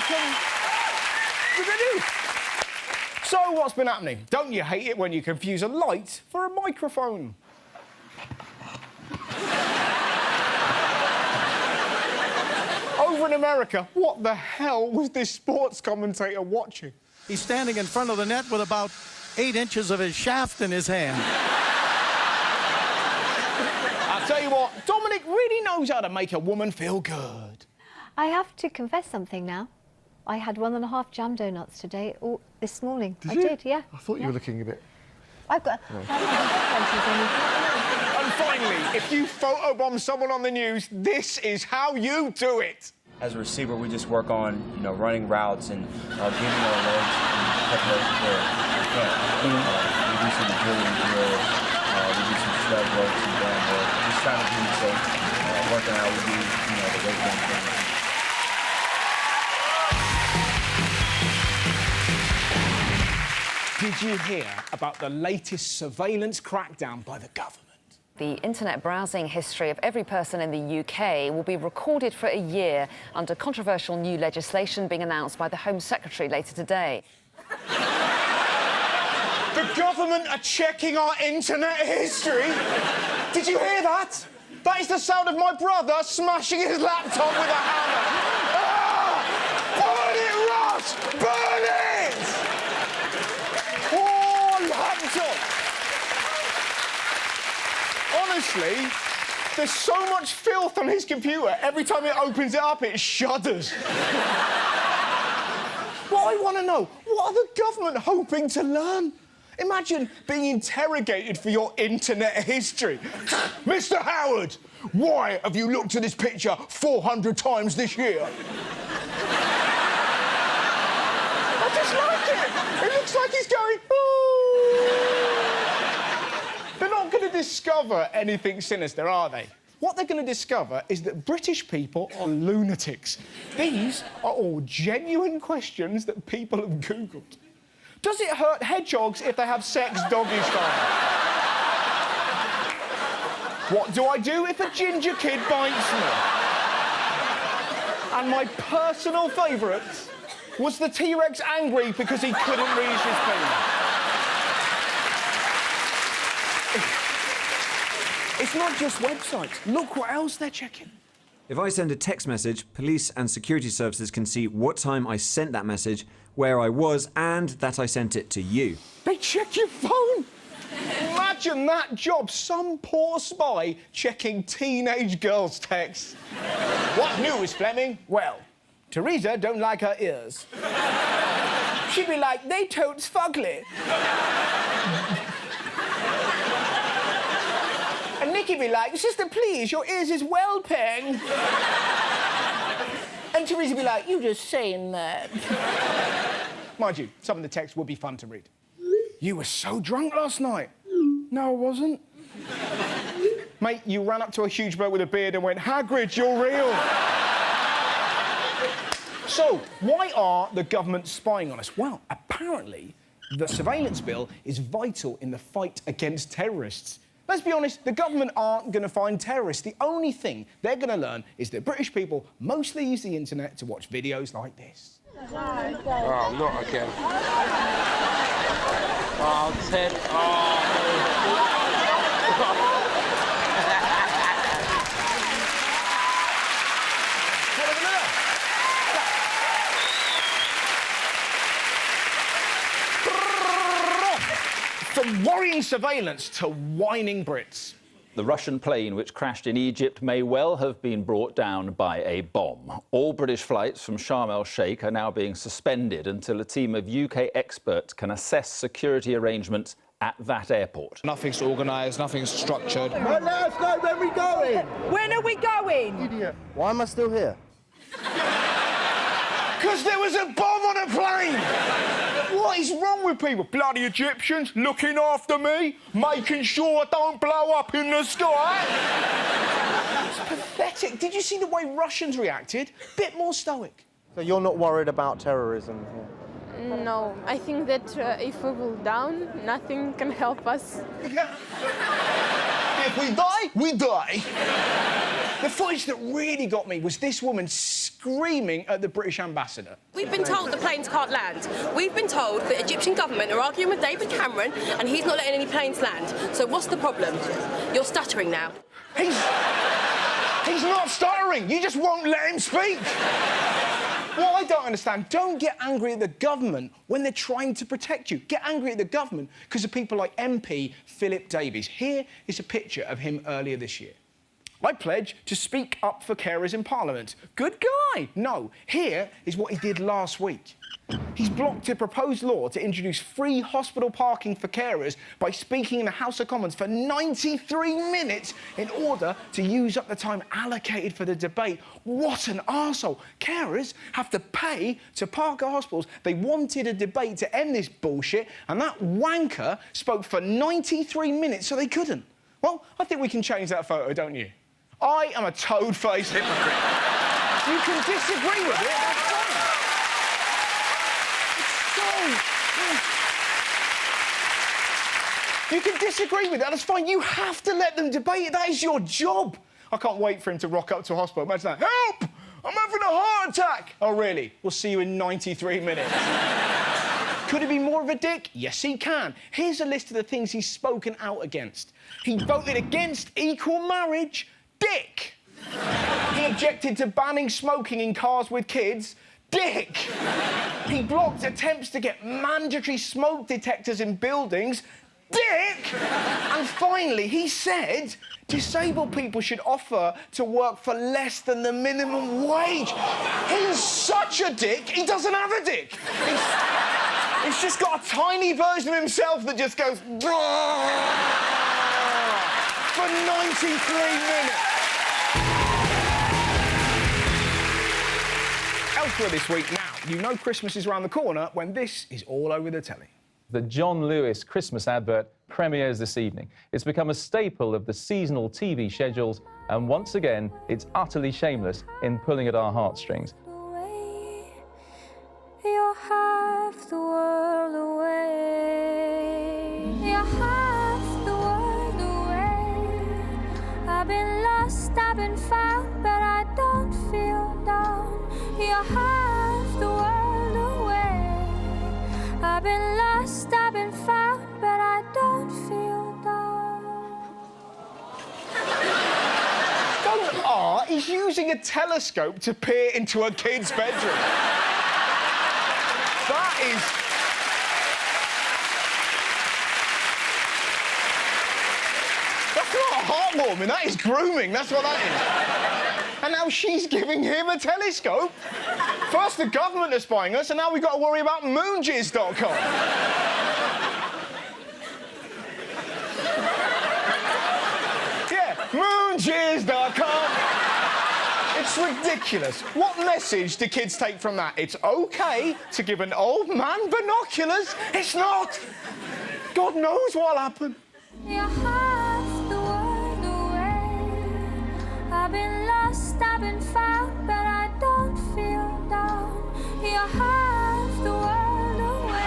welcome to the news. So, what's been happening? Don't you hate it when you confuse a light for a microphone? Over in America, what the hell was this sports commentator watching? He's standing in front of the net with about 8 inches of his shaft in his hand. I'll tell you what, Dominic really knows how to make a woman feel good. I have to confess something now. I had 1.5 jam donuts today, or this morning. Did I you? did, yeah. I thought you were looking a bit... I've got... And finally, if you photobomb someone on the news, this is how you do it. As a receiver, we just work on, running routes and getting our legs and cutting those clear. We do some drilling drills, we do some sled work, some band work, just trying to be safe, working out, we do, the weight room thing. Did you hear about the latest surveillance crackdown by the government? The internet browsing history of every person in the UK will be recorded for a year under controversial new legislation being announced by the Home Secretary later today. The government are checking our internet history? Did you hear that? That is the sound of my brother smashing his laptop with a hammer. Ah! Burn it, Ross! Burn it! Oh, laptop! Honestly, there's so much filth on his computer, every time it opens it up, it shudders. What I want to know, what are the government hoping to learn? Imagine being interrogated for your internet history. Mr. Howard, why have you looked at this picture 400 times this year? I just like it. It looks like he's going, ooh. They're not going to discover anything sinister, are they? What they're going to discover is that British people are lunatics. These are all genuine questions that people have Googled. Does it hurt hedgehogs if they have sex doggy style? What do I do if a ginger kid bites me? And my personal favourite was the T-Rex angry because he couldn't reach his penis. It's not just websites. Look what else they're checking. If I send a text message, police and security services can see what time I sent that message, where I was, and that I sent it to you. They check your phone. Imagine that job, some poor spy checking teenage girls' texts. What news, Fleming? Well, Teresa don't like her ears. She'd be like, they totes fugly. And Nicky'd be like, sister, please, your ears is whelping. And Teresa'd be like, you just saying that. Mind you, some of the texts would be fun to read. You were so drunk last night. No, I wasn't. Mate, you ran up to a huge bloke with a beard and went, Hagrid, you're real. So, why are the government spying on us? Well, apparently, the surveillance bill is vital in the fight against terrorists. Let's be honest, the government aren't going to find terrorists. The only thing they're going to learn is that British people mostly use the internet to watch videos like this. Oh, not again. Oh, Ted. Oh. From worrying surveillance to whining Brits. The Russian plane which crashed in Egypt may well have been brought down by a bomb. All British flights from Sharm el-Sheikh are now being suspended until a team of UK experts can assess security arrangements at that airport. Nothing's organised, nothing's structured. Well, let us know when we're going! When are we going? Idiot. Why am I still here? Because there was a bomb on a plane! What is wrong with people? Bloody Egyptians looking after me, making sure I don't blow up in the sky. It's pathetic. Did you see the way Russians reacted? Bit more stoic. So you're not worried about terrorism? No, I think that if we will down, nothing can help us. If we die, we die. The footage that really got me was this woman screaming at the British ambassador. We've been told the planes can't land. We've been told the Egyptian government are arguing with David Cameron and he's not letting any planes land. So what's the problem? You're stuttering now. He's not stuttering. You just won't let him speak. What I don't understand, don't get angry at the government when they're trying to protect you. Get angry at the government because of people like MP Philip Davies. Here is a picture of him earlier this year. I pledge to speak up for carers in Parliament. Good guy. No, here is what he did last week. He's blocked a proposed law to introduce free hospital parking for carers by speaking in the House of Commons for 93 minutes in order to use up the time allocated for the debate. What an arsehole. Carers have to pay to park at hospitals. They wanted a debate to end this bullshit, and that wanker spoke for 93 minutes, so they couldn't. Well, I think we can change that photo, don't you? I am a toad-faced hypocrite. You can disagree with it, that's fine. You can disagree with that, that's fine. You have to let them debate it. That is your job. I can't wait for him to rock up to a hospital. Imagine that. Help! I'm having a heart attack. Oh, really? We'll see you in 93 minutes. Could he be more of a dick? Yes, he can. Here's a list of the things he's spoken out against. He voted against equal marriage. Dick. He objected to banning smoking in cars with kids. Dick. He blocked attempts to get mandatory smoke detectors in buildings. Dick. And finally, he said disabled people should offer to work for less than the minimum wage. He's such a dick, he doesn't have a dick. He's just got a tiny version of himself that just goes... for 93 minutes. Elsewhere this week now, you know Christmas is around the corner when this is all over the telly. The John Lewis Christmas advert premieres this evening. It's become a staple of the seasonal TV schedules, and once again, it's utterly shameless in pulling at our heartstrings. You're half the world away. You're half the world away. I've been lost, I've been found, but I don't feel down. You're half the world away. I've been lost, I've been found, but I don't feel down. He's using a telescope to peer into a kid's bedroom. That is... That's not heartwarming, that is grooming, that's what that is. And now she's giving him a telescope. First the government are spying us, and now we've got to worry about moonjizz.com. Yeah, moonjizz.com. It's ridiculous. What message do kids take from that? It's OK to give an old man binoculars. It's not. God knows what'll happen. You're half the world away. I've been lost, I've been found, but I don't feel down. You're half the world away.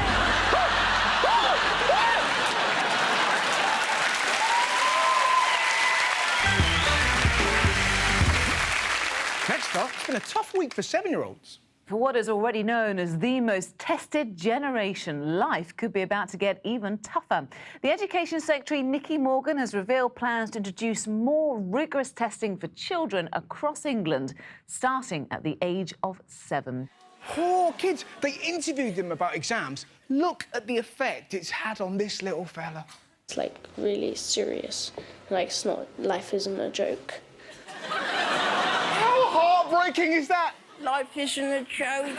Next up, it's been a tough week for 7-year-olds. For what is already known as the most tested generation, life could be about to get even tougher. The Education Secretary, Nicky Morgan, has revealed plans to introduce more rigorous testing for children across England, starting at the age of 7. Poor kids. They interviewed them about exams. Look at the effect it's had on this little fella. It's, like, really serious. Like, it's not... Life isn't a joke. How heartbreaking is that? Life isn't a joke.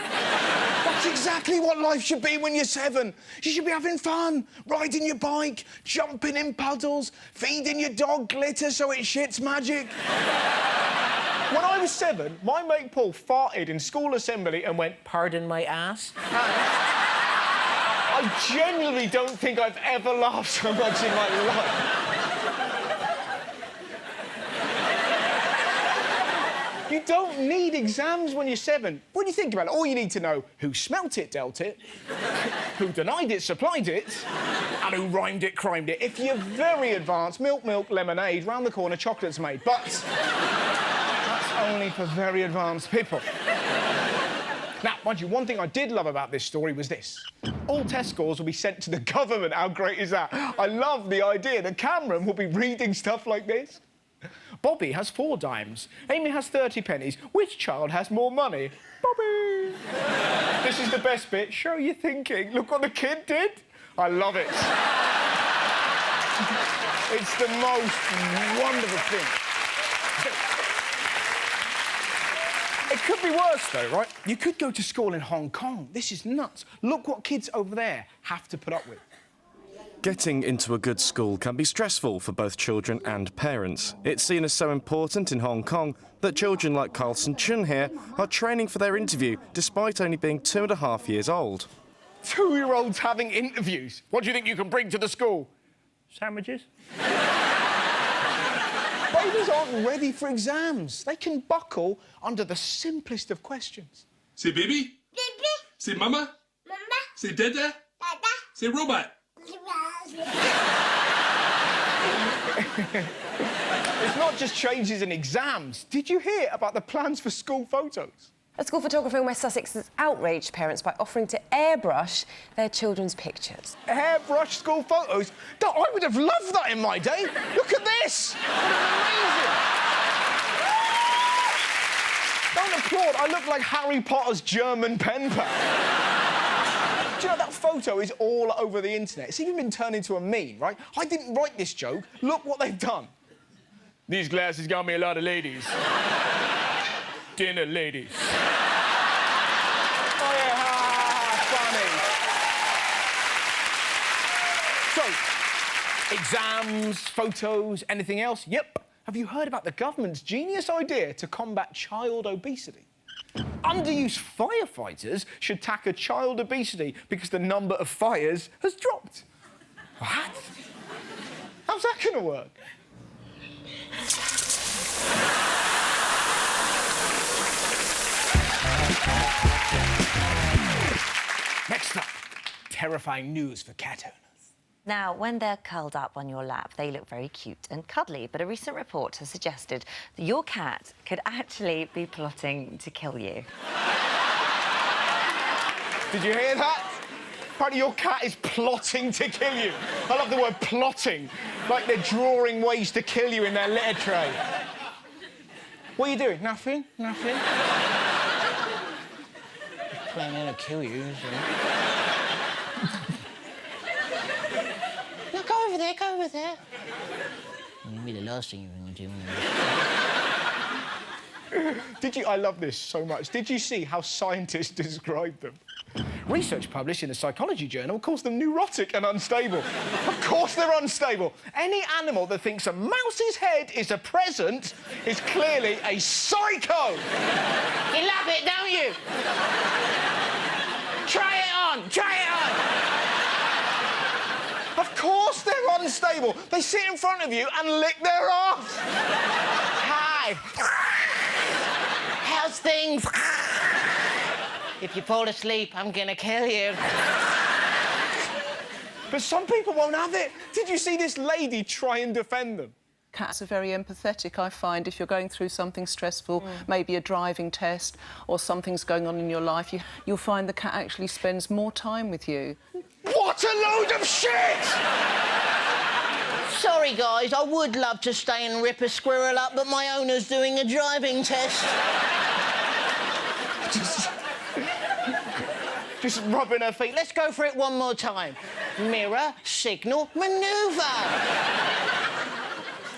That's exactly what life should be when you're 7. You should be having fun, riding your bike, jumping in puddles, feeding your dog glitter so it shits magic. When I was 7, my mate Paul farted in school assembly and went, "Pardon my ass?" I genuinely don't think I've ever laughed so much in my life. You don't need exams when you're 7. When you think about it, all you need to know who smelt it, dealt it, who denied it, supplied it, and who rhymed it, crimed it. If you're very advanced, milk, lemonade, round the corner, chocolate's made. But only for very advanced people. Now, mind you, one thing I did love about this story was this. All test scores will be sent to the government. How great is that? I love the idea that Cameron will be reading stuff like this. Bobby has 4 dimes. Amy has 30 pennies. Which child has more money? Bobby! This is the best bit. Show your thinking. Look what the kid did. I love it. It's the most wonderful thing. It could be worse, though, right? You could go to school in Hong Kong. This is nuts. Look what kids over there have to put up with. Getting into a good school can be stressful for both children and parents. It's seen as so important in Hong Kong that children like Carlson Chun here are training for their interview despite only being 2.5 years old. 2-year-olds having interviews. What do you think you can bring to the school? Sandwiches? Babies aren't ready for exams. They can buckle under the simplest of questions. Say baby. Baby. Say mama. Mama. Say dada. Dada. Say robot. It's not just changes in exams. Did you hear about the plans for school photos? A school photographer in West Sussex has outraged parents by offering to airbrush their children's pictures. Airbrush school photos? I would have loved that in my day. Look at this. Amazing. Don't applaud. I look like Harry Potter's German pen pal. Do you know that photo is all over the internet? It's even been turned into a meme, right? I didn't write this joke. Look what they've done. These glasses got me a lot of ladies. Dinner ladies. Oh, yeah, funny. So, exams, photos, anything else? Yep. Have you heard about the government's genius idea to combat child obesity? Underused firefighters should tackle child obesity because the number of fires has dropped. What? How's that going to work? Next up, terrifying news for cat owners. Now, when they're curled up on your lap, they look very cute and cuddly, but a recent report has suggested that your cat could actually be plotting to kill you. Did you hear that? Apparently your cat is plotting to kill you. I love the word plotting, like they're drawing ways to kill you in their litter tray. What are you doing? Nothing? Nothing? Just planning to kill you, No, go over there, go over there. It'll be the last thing you're going to do. Did you... I love this so much. Did you see how scientists describe them? Research published in a psychology journal calls them neurotic and unstable. Of course they're unstable. Any animal that thinks a mouse's head is a present is clearly a psycho. You love it, don't you? Try it on, try it on. Of course they're unstable. They sit in front of you and lick their arse. Hi. How's things? If you fall asleep, I'm gonna kill you. But some people won't have it. Did you see this lady try and defend them? Cats are very empathetic, I find. If you're going through something stressful, maybe a driving test, or something's going on in your life, you'll find the cat actually spends more time with you. What a load of shit! Sorry, guys, I would love to stay and rip a squirrel up, but my owner's doing a driving test. Just rubbing her feet. Let's go for it one more time. Mirror, signal, manoeuvre.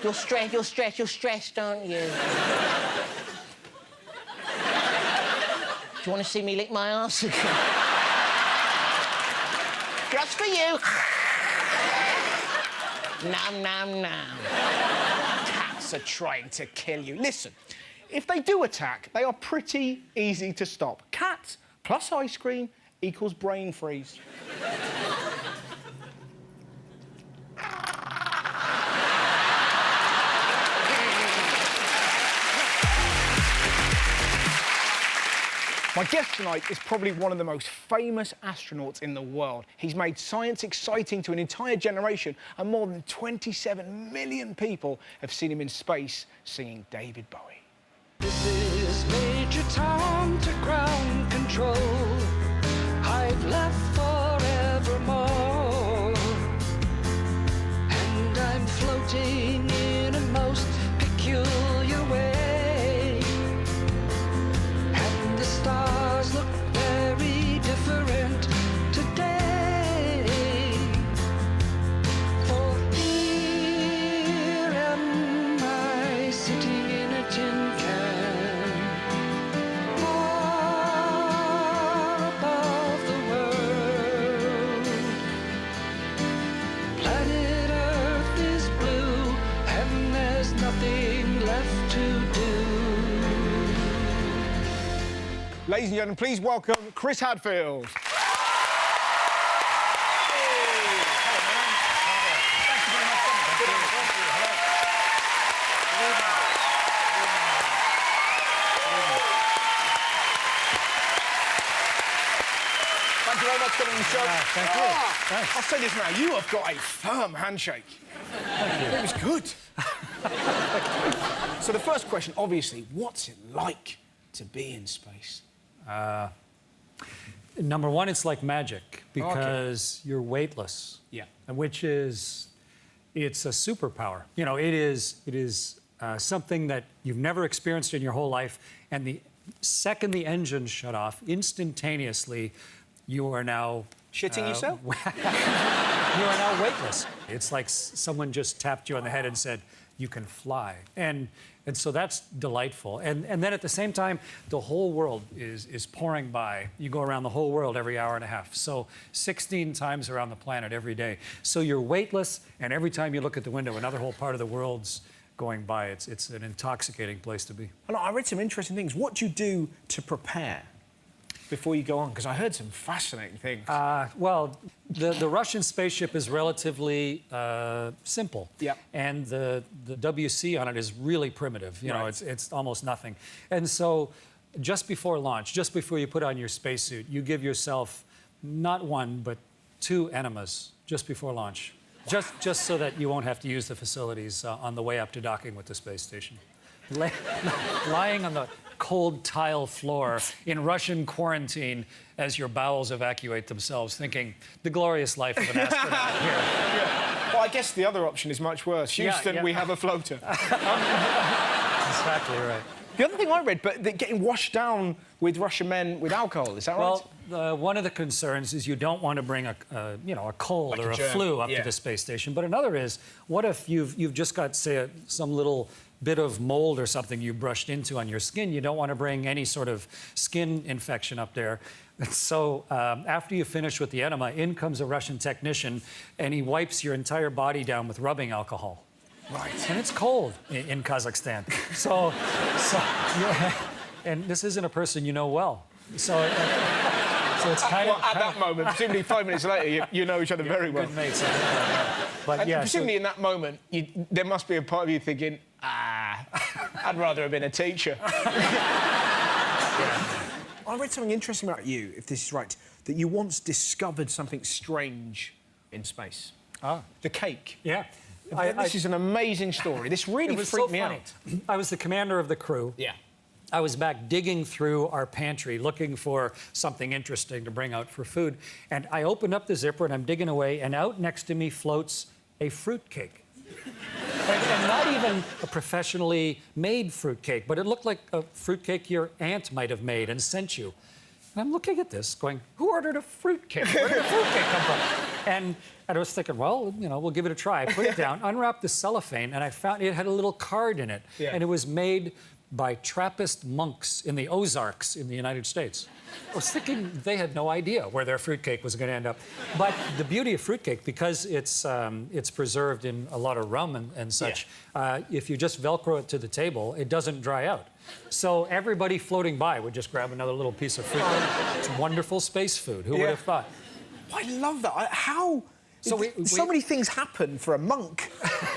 You're stressed, aren't you? Do you want to see me lick my arse again? Just for you. Nom, nom, nom. Cats are trying to kill you. Listen, if they do attack, they are pretty easy to stop. Cat plus ice cream equals brain freeze. My guest tonight is probably one of the most famous astronauts in the world. He's made science exciting to an entire generation, and more than 27 million people have seen him in space singing David Bowie. Ladies and gentlemen, please welcome Chris Hadfield. Thank you very much for coming on the show. Thank you. Thanks. I'll say this now, you have got a firm handshake. It was good. So the first question, obviously, what's it like to be in space? Number one, it's like magic because you're weightless. Yeah. Which is, it's a superpower. You know, it is something that you've never experienced in your whole life, and the second the engines shut off, instantaneously, you are now... Shitting yourself? You are now weightless. It's like someone just tapped you on the head and said, you can fly. And so that's delightful. And then at the same time, the whole world is pouring by. You go around the whole world every hour and a half. So 16 times around the planet every day. So you're weightless, and every time you look at the window, another whole part of the world's going by. It's an intoxicating place to be. And I read some interesting things. What do you do to prepare before you go on? Because I heard some fascinating things. Well, the Russian spaceship is relatively simple. Yeah. And the WC on it is really primitive. You know, it's almost nothing. And so just before launch, just before you put on your spacesuit, you give yourself not one, but 2 enemas just before launch. Just so that you won't have to use the facilities on the way up to docking with the space station. Lying on the cold tile floor in Russian quarantine as your bowels evacuate themselves, thinking the glorious life of an astronaut here. Yeah. Well, I guess the other option is much worse. Houston, we have a floater. Exactly right. The other thing I read, but getting washed down with Russian men with alcohol, is that right? Well, one of the concerns is you don't want to bring a cold Like or a flu up to the space station. But another is, what if you've just got, say, some little bit of mold or something you brushed into on your skin? You don't want to bring any sort of skin infection up there. So after you finish with the enema, in comes a Russian technician, and he wipes your entire body down with rubbing alcohol. Right. And it's cold in Kazakhstan. So and this isn't a person you know well. So it's kind of... At that moment, presumably 5 minutes later, you know each other very well. Good mates. But yeah, presumably in that moment, there must be a part of you thinking, I'd rather have been a teacher. I read something interesting about you, if this is right, that you once discovered something strange in space. The cake. Yeah. This is an amazing story. This really freaked me out. I was the commander of the crew. Yeah. I was back digging through our pantry looking for something interesting to bring out for food. And I opened up the zipper and I'm digging away, and out next to me floats a fruitcake. And not even a professionally made fruitcake, but it looked like a fruitcake your aunt might have made and sent you. And I'm looking at this going, who ordered a fruitcake? Where did a fruitcake come from? And I was thinking, well, we'll give it a try. I put it down, unwrapped the cellophane, and I found it had a little card in it. Yeah. And it was made by Trappist monks in the Ozarks in the United States. I was thinking they had no idea where their fruitcake was going to end up. But the beauty of fruitcake, because it's preserved in a lot of rum and such, if you just Velcro it to the table, it doesn't dry out. So everybody floating by would just grab another little piece of fruitcake. It's wonderful space food. Who would have thought? I love that. How... So many things happen for a monk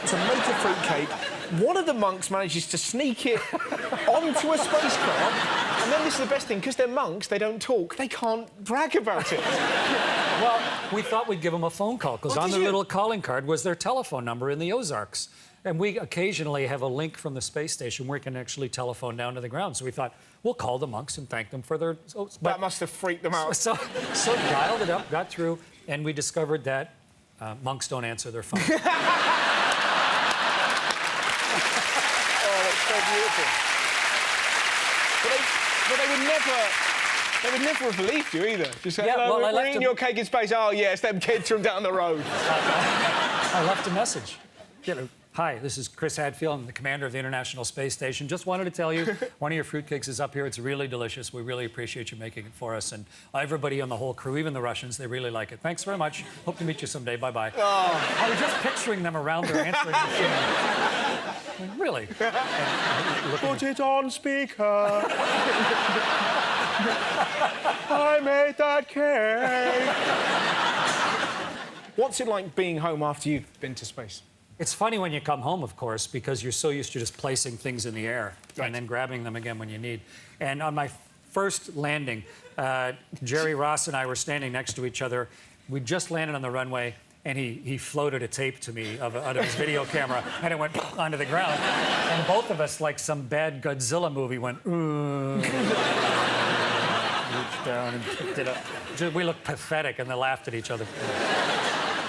to make a fruitcake. One of the monks manages to sneak it onto a spacecraft, and then this is the best thing, because they're monks, they don't talk, they can't brag about it. Well, we thought we'd give them a phone call, because on the little calling card was their telephone number in the Ozarks. And we occasionally have a link from the space station where we can actually telephone down to the ground. So we thought, we'll call the monks and thank them for their... that must have freaked them out. So dialed it up, got through, and we discovered that monks don't answer their phone. Oh, that's so beautiful. But they would never have believed you either. Just say, hello, we're eating your cake in space. Oh, yeah, it's them kids from down the road. I left a message. Hi, this is Chris Hadfield. I'm the commander of the International Space Station. Just wanted to tell you, one of your fruitcakes is up here. It's really delicious. We really appreciate you making it for us. And everybody on the whole crew, even the Russians, they really like it. Thanks very much. Hope to meet you someday. Bye-bye. Oh. I was just picturing them around their answering machine. I mean, really? Put it on speaker. I made that cake. What's it like being home after you've been to space? It's funny when you come home, of course, because you're so used to just placing things in the air and then grabbing them again when you need. And on my first landing, Jerry Ross and I were standing next to each other. We just landed on the runway, and he floated a tape to me out of his video camera, and it went onto the ground. And both of us, like some bad Godzilla movie, went, reached down and picked it up. We looked pathetic, and they laughed at each other.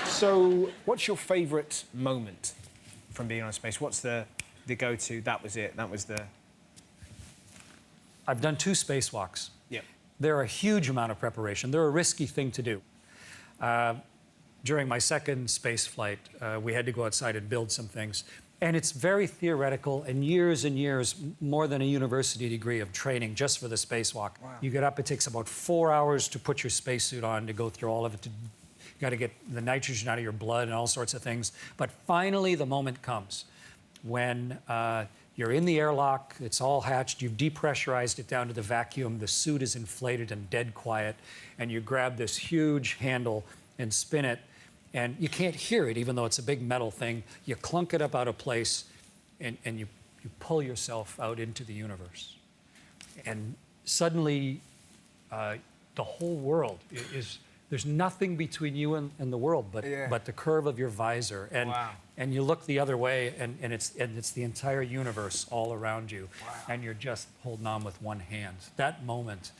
So, what's your favourite moment from being on space? What's the go-to? That was it. That was the. I've done 2 spacewalks. Yep. They're a huge amount of preparation. They're a risky thing to do. During my second space flight, we had to go outside and build some things. And it's very theoretical and years, more than a university degree of training just for the spacewalk. Wow. You get up, it takes about 4 hours to put your spacesuit on, to go through all of it. You got to get the nitrogen out of your blood and all sorts of things. But finally, the moment comes when you're in the airlock, it's all hatched, you've depressurized it down to the vacuum, the suit is inflated and dead quiet, and you grab this huge handle and spin it, and you can't hear it, even though it's a big metal thing. You clunk it up out of place, and you pull yourself out into the universe. And suddenly, the whole world is... There's nothing between you and the world but the curve of your visor. And, and you look the other way, and it's the entire universe all around you. Wow. And you're just holding on with one hand. That moment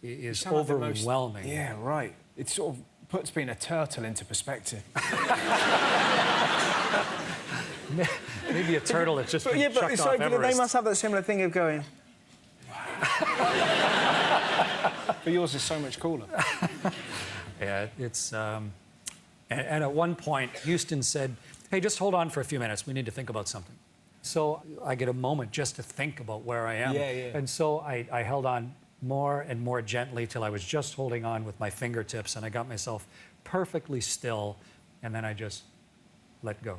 is overwhelming. Like yeah, right. It sort of puts being a turtle into perspective. Maybe a turtle that's just been chucked off Everest. They must have that similar thing of going... But yours is so much cooler. Yeah, it's... and at one point, Houston said, hey, just hold on for a few minutes. We need to think about something. So I get a moment just to think about where I am. And so I held on more and more gently till I was just holding on with my fingertips, and I got myself perfectly still, and then I just let go.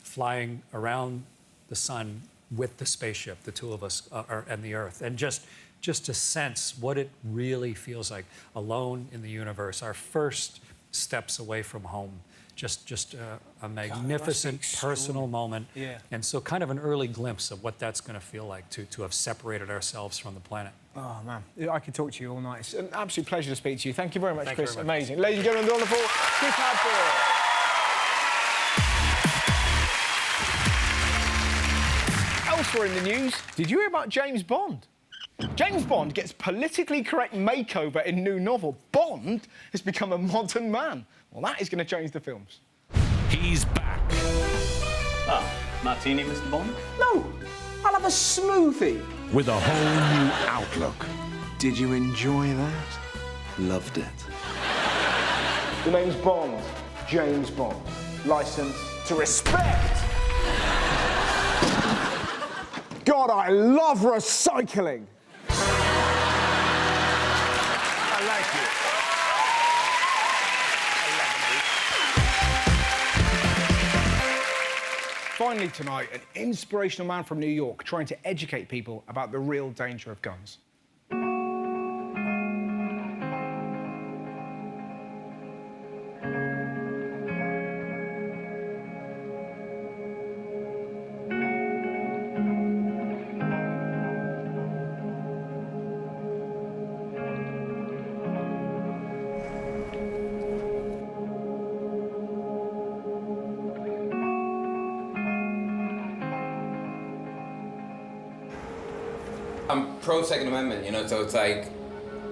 Flying around the sun with the spaceship, the 2 of us, and the Earth, and just to sense what it really feels like, alone in the universe, our first steps away from home. Just a magnificent personal moment. Yeah. And so kind of an early glimpse of what that's going to feel like to have separated ourselves from the planet. Oh, man. I could talk to you all night. It's an absolute pleasure to speak to you. Thank you very much, Chris. Amazing. Ladies and gentlemen, the wonderful Chris Hadfield. Elsewhere in the news, did you hear about James Bond? James Bond gets politically correct makeover in new novel. Bond has become a modern man. Well, that is going to change the films. He's back. Ah, martini, Mr. Bond? No, I'll have a smoothie. With a whole new outlook. Did you enjoy that? Loved it. The name's Bond. James Bond. Licence to respect. God, I love recycling. I like it. Finally tonight, an inspirational man from New York trying to educate people about the real danger of guns. I'm pro-Second Amendment, you know, so it's like,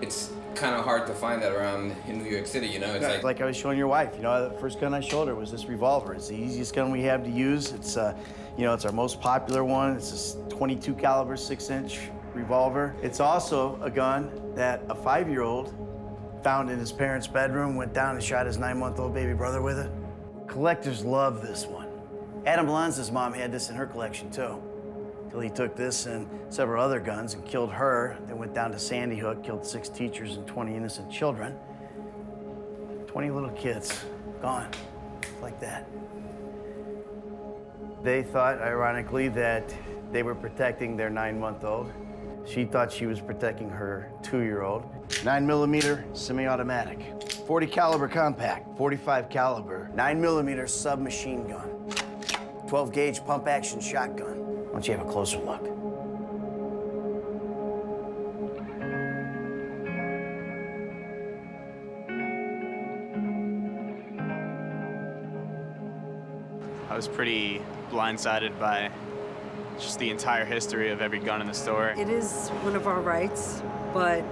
it's kind of hard to find that around in New York City, you know? It's like I was showing your wife, you know, the first gun I showed her was this revolver. It's the easiest gun we have to use. It's, you know, it's our most popular one. It's this 22 caliber 6-inch revolver. It's also a gun that a 5-year-old found in his parents' bedroom, went down and shot his 9-month-old baby brother with it. Collectors love this one. Adam Lanza's mom had this in her collection, too. Till he took this and several other guns and killed her. They went down to Sandy Hook, killed 6 teachers and 20 innocent children. 20 little kids, gone, like that. They thought, ironically, that they were protecting their 9-month-old. She thought she was protecting her 2-year-old. 9mm semi-automatic, 40 caliber compact, 45 caliber, 9mm submachine gun, 12 gauge pump action shotgun. Why don't you have a closer look? I was pretty blindsided by just the entire history of every gun in the store. It is one of our rights, but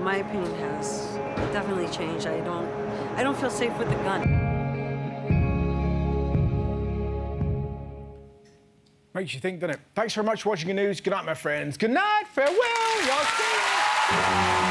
my opinion has definitely changed. I don't feel safe with the gun. Makes you think, doesn't it? Thanks very much for watching the news. Good night, my friends. Good night. Farewell. Y'all see you.